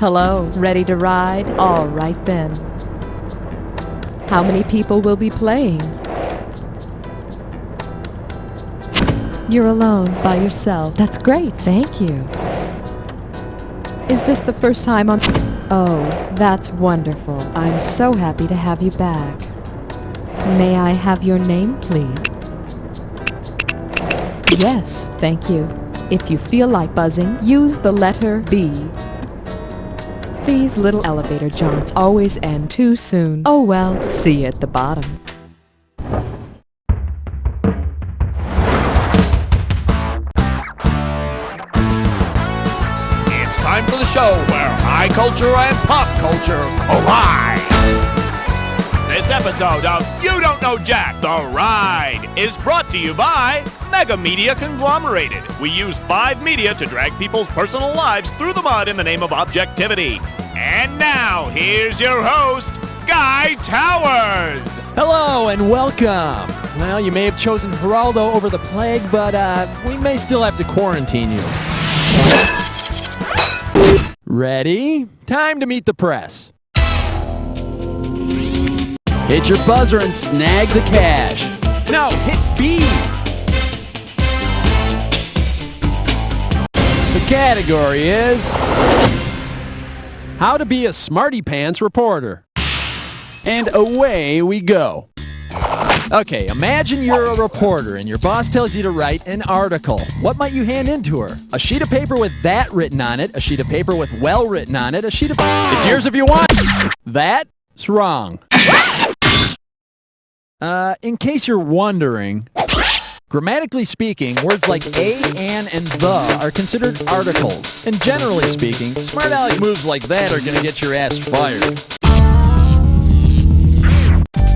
Hello, ready to ride? All right then. How many people will be playing? You're alone, by yourself. That's great, thank you. Is this the first time on... Oh, that's wonderful. I'm so happy to have you back. May I have your name, please? Yes, thank you. If you feel like buzzing, use the letter B. These little elevator jaunts always end too soon. Oh well, see you at the bottom. It's time for the show where high culture and pop culture collide. This episode of You Don't Know Jack, The Ride, is brought to you by Mega Media Conglomerated. We use 5 media to drag people's personal lives through the mud in the name of objectivity. And now, here's your host, Guy Towers. Hello and welcome. Well, you may have chosen Geraldo over the plague, but we may still have to quarantine you. Ready? Time to meet the press. Hit your buzzer and snag the cash. No, hit B. The category is How to be a Smarty Pants Reporter. And away we go. Okay, imagine you're a reporter and your boss tells you to write an article. What might you hand in to her? A sheet of paper with that written on it, a sheet of paper with well written on it, a sheet of... It's yours if you want. That's wrong. In case you're wondering, grammatically speaking, words like a, an, and the are considered articles. And generally speaking, smart aleck moves like that are gonna get your ass fired.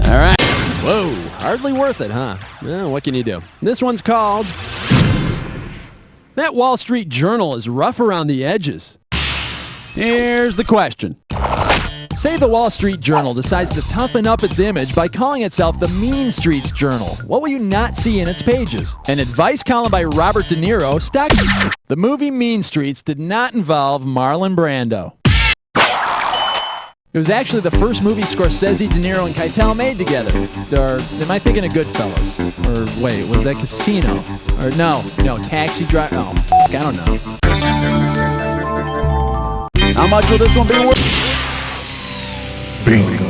Alright. Whoa, hardly worth it, huh? Well, what can you do? This one's called That Wall Street Journal is Rough Around the Edges. Here's the question. Say the Wall Street Journal decides to toughen up its image by calling itself the Mean Streets Journal. What will you not see in its pages? An advice column by Robert De Niro stuck. The movie Mean Streets did not involve Marlon Brando. It was actually the first movie Scorsese, De Niro, and Keitel made together. Or am I thinking of Goodfellas? Or wait, was that Casino? Or no, Taxi Driver. Oh, I don't know. How much will this one be worth? Bingo.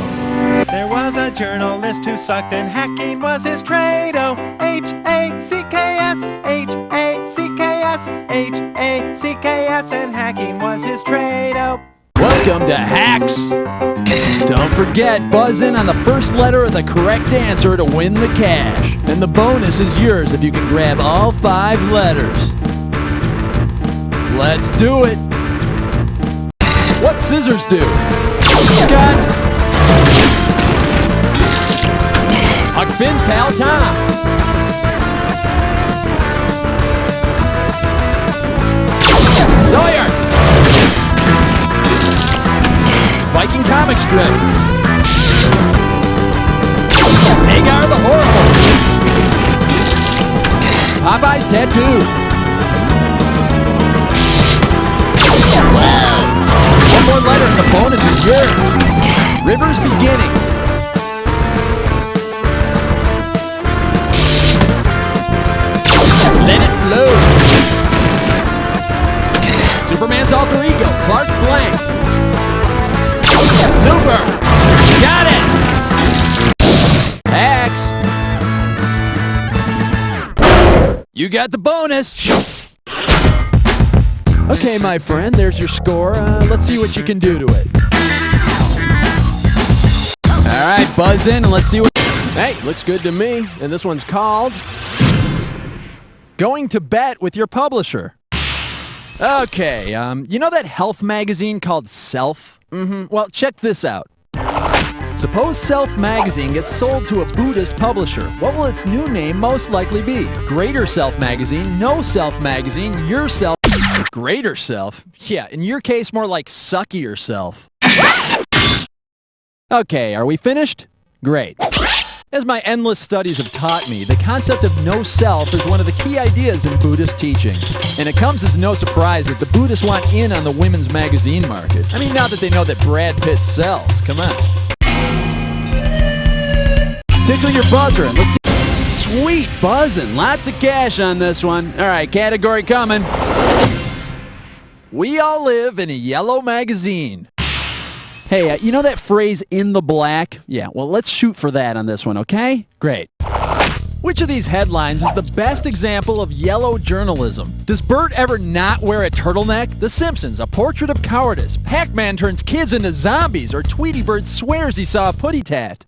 There was a journalist who sucked and hacking was his trade. Oh, H-A-C-K-S, H-A-C-K-S, H-A-C-K-S, and hacking was his trade. Oh. Welcome to Hacks. Don't forget, buzz in on the first letter of the correct answer to win the cash. And the bonus is yours if you can grab all 5 letters. Let's do it. What scissors do? Cut. Huck Finn's pal Tom. Sawyer. Viking comic strip. Hagar the Horrible. Popeye's tattoo. Wow. One more letter and the bonus is yours. River's Beginning. Let it flow. Superman's alter ego, Clark Blank. Super! Got it! Hacks! You got the bonus! Okay, my friend, there's your score. Let's see what you can do to it. Alright, buzz in and let's see what... Hey, looks good to me. And this one's called... Going to Bet with Your Publisher. Okay, you know that health magazine called Self? Well, check this out. Suppose Self magazine gets sold to a Buddhist publisher. What will its new name most likely be? Greater Self magazine, No Self magazine, Yourself, Greater Self? Yeah, in your case, more like Sucky Yourself. Okay, are we finished? Great. As my endless studies have taught me, the concept of no self is one of the key ideas in Buddhist teaching. And it comes as no surprise that the Buddhists want in on the women's magazine market. I mean, now that they know that Brad Pitt sells. Come on. Tickle your buzzer and let's see. Sweet buzzing. Lots of cash on this one. All right, category coming. We all live in a yellow magazine. Hey, you know that phrase, in the black? Yeah, well, let's shoot for that on this one, okay? Great. Which of these headlines is the best example of yellow journalism? Does Bert ever not wear a turtleneck? The Simpsons, a portrait of cowardice. Pac-Man turns kids into zombies, or Tweety Bird swears he saw a putty tat.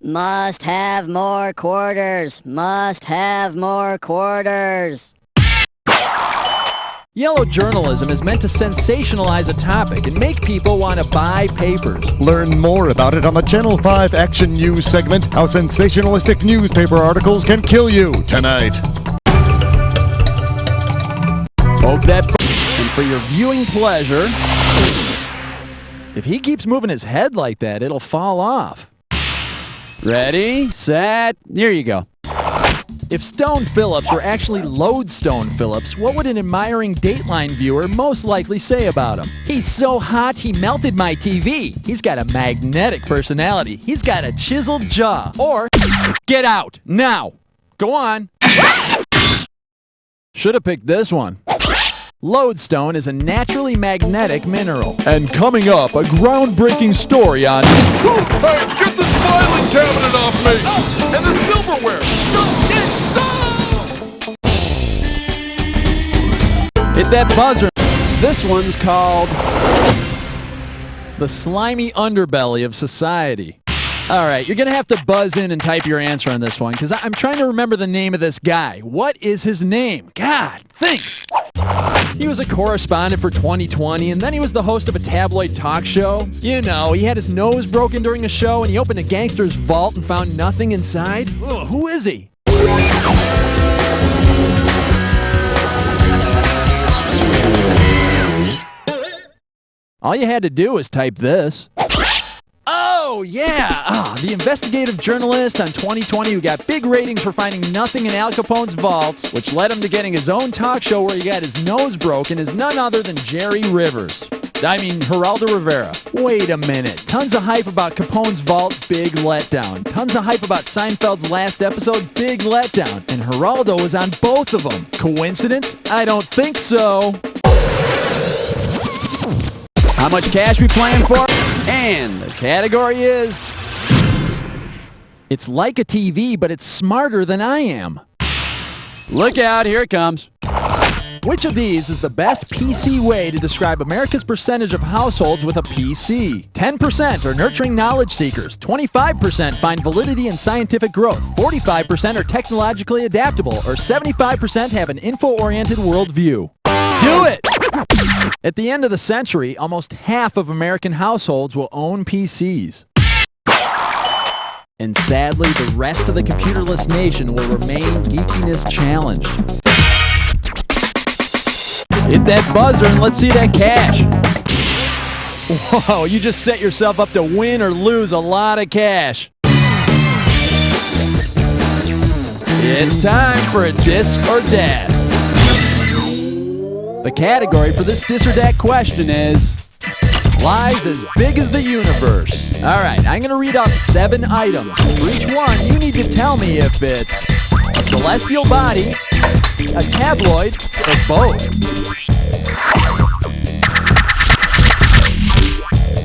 Must have more quarters. Must have more quarters. Yellow journalism is meant to sensationalize a topic and make people want to buy papers. Learn more about it on the Channel 5 Action News segment, How Sensationalistic Newspaper Articles Can Kill You, tonight. Poke that and for your viewing pleasure, if he keeps moving his head like that, it'll fall off. Ready, set, here you go. If Stone Phillips were actually Lodestone Phillips, what would an admiring Dateline viewer most likely say about him? He's so hot he melted my TV. He's got a magnetic personality. He's got a chiseled jaw. Or, get out, now. Go on. Should have picked this one. Lodestone is a naturally magnetic mineral. And coming up, a groundbreaking story on... Hey, get this filing cabinet off me! And the silverware! Hit that buzzer. This one's called the slimy underbelly of society. All right, you're going to have to buzz in and type your answer on this one because I'm trying to remember the name of this guy. What is his name? God, think. He was a correspondent for 2020, and then he was the host of a tabloid talk show. You know, he had his nose broken during a show, and he opened a gangster's vault and found nothing inside. Ugh, who is he? All you had to do was type this. Oh, yeah! The investigative journalist on 2020 who got big ratings for finding nothing in Al Capone's vaults, which led him to getting his own talk show where he got his nose broken, is none other than Jerry Rivers. Geraldo Rivera. Wait a minute. Tons of hype about Capone's vault, big letdown. Tons of hype about Seinfeld's last episode, big letdown. And Geraldo was on both of them. Coincidence? I don't think so. How much cash we playing for? And the category is... It's like a TV, but it's smarter than I am. Look out, here it comes. Which of these is the best PC way to describe America's percentage of households with a PC? 10% are nurturing knowledge seekers, 25% find validity in scientific growth, 45% are technologically adaptable, or 75% have an info-oriented worldview. Do it! At the end of the century, almost half of American households will own PCs. And sadly, the rest of the computerless nation will remain geekiness challenged. Hit that buzzer and let's see that cash. Whoa, you just set yourself up to win or lose a lot of cash. It's time for a Dis or Dat. The category for this Dis or Dat question is lies as big as the universe. All right, I'm going to read off 7 items. For each one, you need to tell me if it's a celestial body, a tabloid, or both.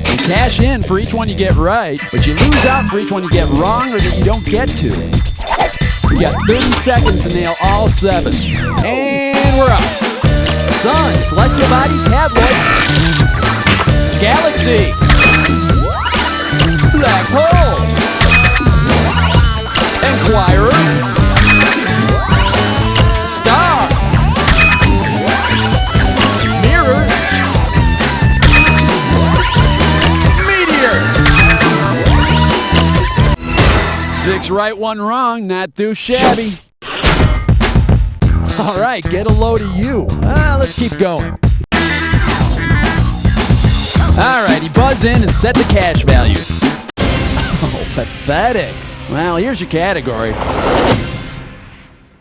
You cash in for each one you get right, but you lose out for each one you get wrong or that you don't get to. You got 30 seconds to nail all 7. And we're up. Sun, celestial body, tabloid, galaxy, black hole, inquirer, star, mirror, meteor. 6 right, 1 wrong, not too shabby. All right, get a load of you. Let's keep going. Alrighty, buzz in and set the cash value. Oh, pathetic. Well, here's your category.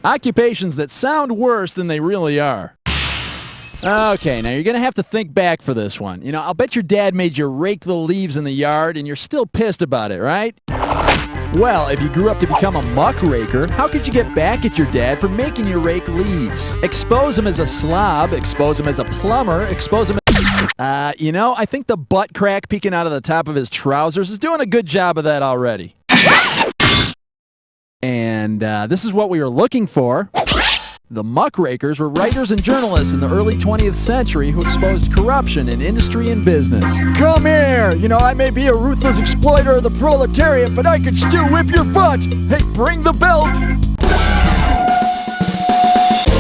Occupations that sound worse than they really are. Okay, now you're going to have to think back for this one. You know, I'll bet your dad made you rake the leaves in the yard and you're still pissed about it, right? Well, if you grew up to become a muckraker, how could you get back at your dad for making you rake leaves? Expose him as a slob, expose him as a plumber, expose him as... you know, I think the butt crack peeking out of the top of his trousers is doing a good job of that already. And this is what we were looking for. The muckrakers were writers and journalists in the early 20th century who exposed corruption in industry and business. Come here! You know, I may be a ruthless exploiter of the proletariat, but I can still whip your butt! Hey, bring the belt!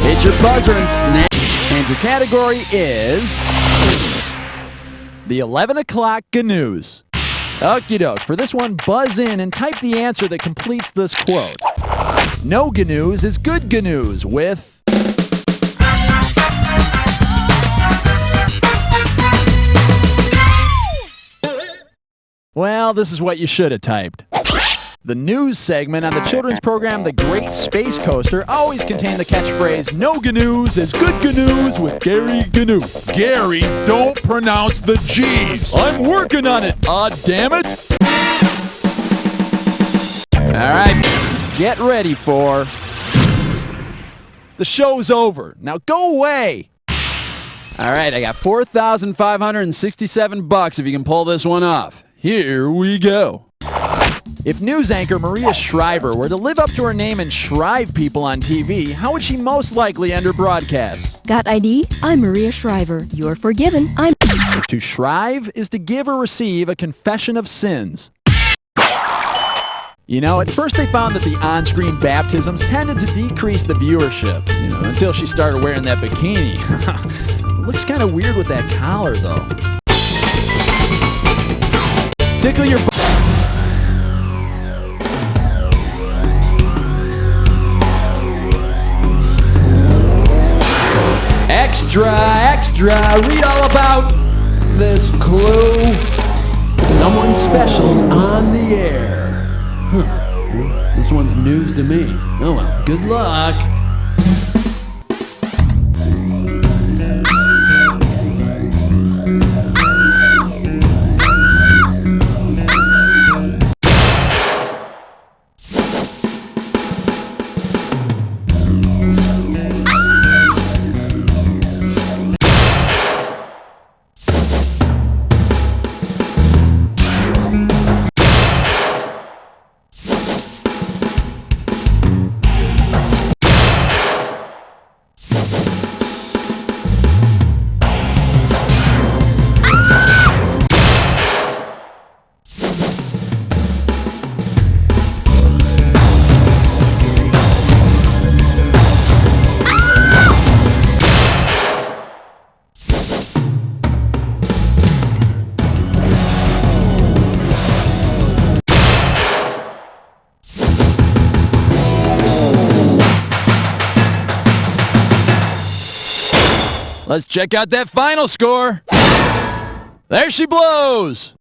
Hit your buzzer and snap. And your category is... the 11 o'clock GNews. Okie doke. For this one, buzz in and type the answer that completes this quote. No GNews is good GNews with... Well, this is what you should have typed. The news segment on the children's program The Great Space Coaster always contained the catchphrase, no GNews is good GNews with Gary GNew. Gary, don't pronounce the G's. I'm working on it, damn it! Alright, get ready for... the show's over. Now go away! Alright, I got $4,567 if you can pull this one off. Here we go. If news anchor Maria Shriver were to live up to her name and shrive people on TV, how would she most likely end her broadcasts? Got ID? I'm Maria Shriver. You're forgiven. I'm... To shrive is to give or receive a confession of sins. You know, at first they found that the on-screen baptisms tended to decrease the viewership, you know, until she started wearing that bikini. It looks kind of weird with that collar, though. Tickle your... Extra, extra, read all about this clue. Someone special's on the air. Huh. This one's news to me. Oh well, good luck. Let's check out that final score. There she blows.